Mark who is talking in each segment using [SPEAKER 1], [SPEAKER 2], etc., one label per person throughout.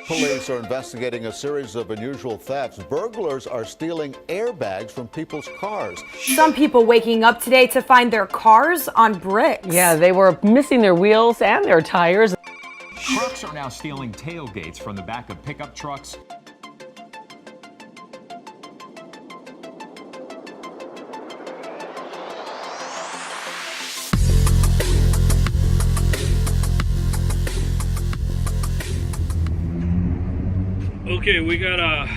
[SPEAKER 1] Police are investigating a series of unusual thefts. Burglars are stealing airbags from people's cars.
[SPEAKER 2] Some people waking up today to find their cars on bricks.
[SPEAKER 3] Yeah, they were missing their wheels and their tires.
[SPEAKER 4] Trucks are now stealing tailgates from the back of pickup trucks.
[SPEAKER 5] Okay, we got an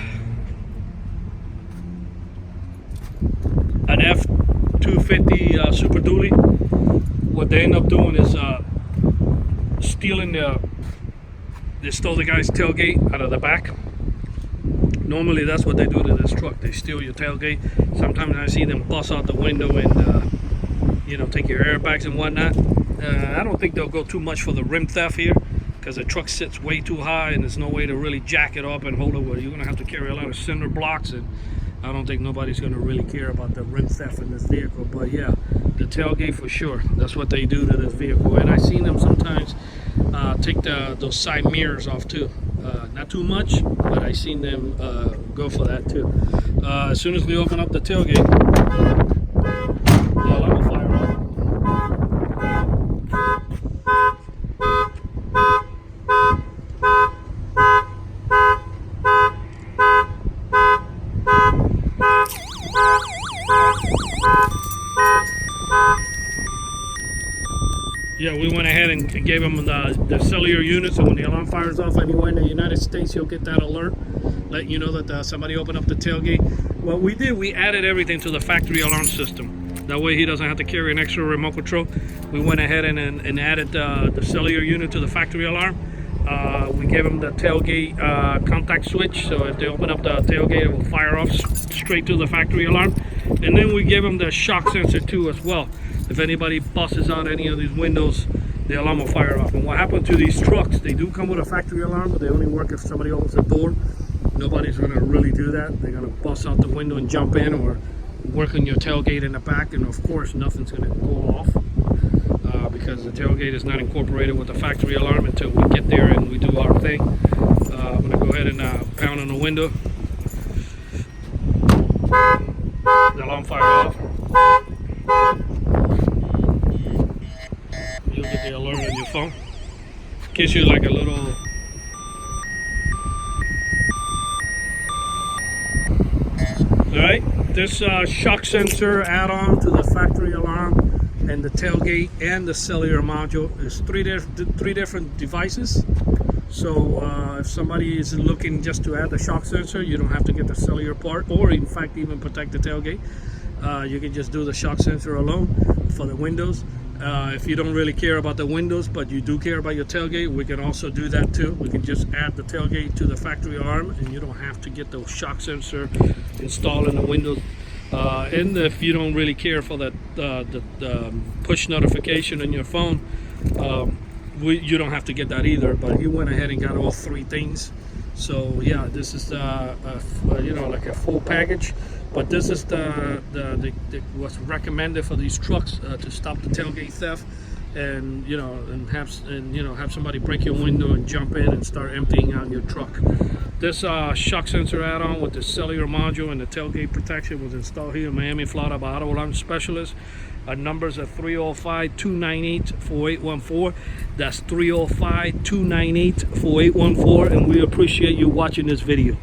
[SPEAKER 5] F-250 Super Dually. What they end up doing is stealing they stole the guy's tailgate out of the back. Normally that's what they do to this truck. They steal your tailgate. Sometimes I see them bust out the window and you know, take your airbags and whatnot. I don't think they'll go too much for the rim theft here, because the truck sits way too high and there's no way to really jack it up and hold it. Where you're gonna have to carry a lot of cinder blocks, and I don't think nobody's gonna really care about the rim theft in this vehicle. But yeah, the tailgate for sure. That's what they do to this vehicle. And I've seen them sometimes take those side mirrors off too. Not too much, but I've seen them go for that too. As soon as we open up the tailgate, the alarm will fire off. Yeah, we went ahead and gave him the cellular unit, so when the alarm fires off anywhere in the United States, he'll get that alert, letting you know that somebody opened up the tailgate. What we did, we added everything to the factory alarm system. That way he doesn't have to carry an extra remote control. We went ahead and added the cellular unit to the factory alarm. We gave him the tailgate contact switch, so if they open up the tailgate, it will fire off straight to the factory alarm. And then we gave him the shock sensor too as well. If anybody busts out any of these windows, the alarm will fire off. And what happened to these trucks, they do come with a factory alarm, but they only work if somebody opens the door. Nobody's gonna really do that. They're gonna bust out the window and jump in, or work on your tailgate in the back, and of course nothing's gonna go off because the tailgate is not incorporated with the factory alarm until we get there and we do our thing. I'm gonna go ahead and pound on the window. The alarm fire off. You'll get the alert on your phone. Gives you like a little Alright, this shock sensor add-on to the factory alarm and the tailgate and the cellular module is three different devices. So if somebody is looking just to add the shock sensor, you don't have to get the cellular part, or in fact even protect the tailgate. You can just do the shock sensor alone for the windows. If you don't really care about the windows, but you do care about your tailgate, we can also do that too. We can just add the tailgate to the factory alarm, and you don't have to get the shock sensor installed in the windows. And if you don't really care for the push notification on your phone, you don't have to get that either. But he went ahead and got all three things. So yeah, this is you know, like a full package. But this is what's recommended for these trucks to stop the tailgate theft, and you know, and have somebody break your window and jump in and start emptying out your truck. This shock sensor add-on with the cellular module and the tailgate protection was installed here in Miami, Florida by Auto Alarm Specialists. Our numbers are 305-298-4814. That's 305-298-4814, and we appreciate you watching this video.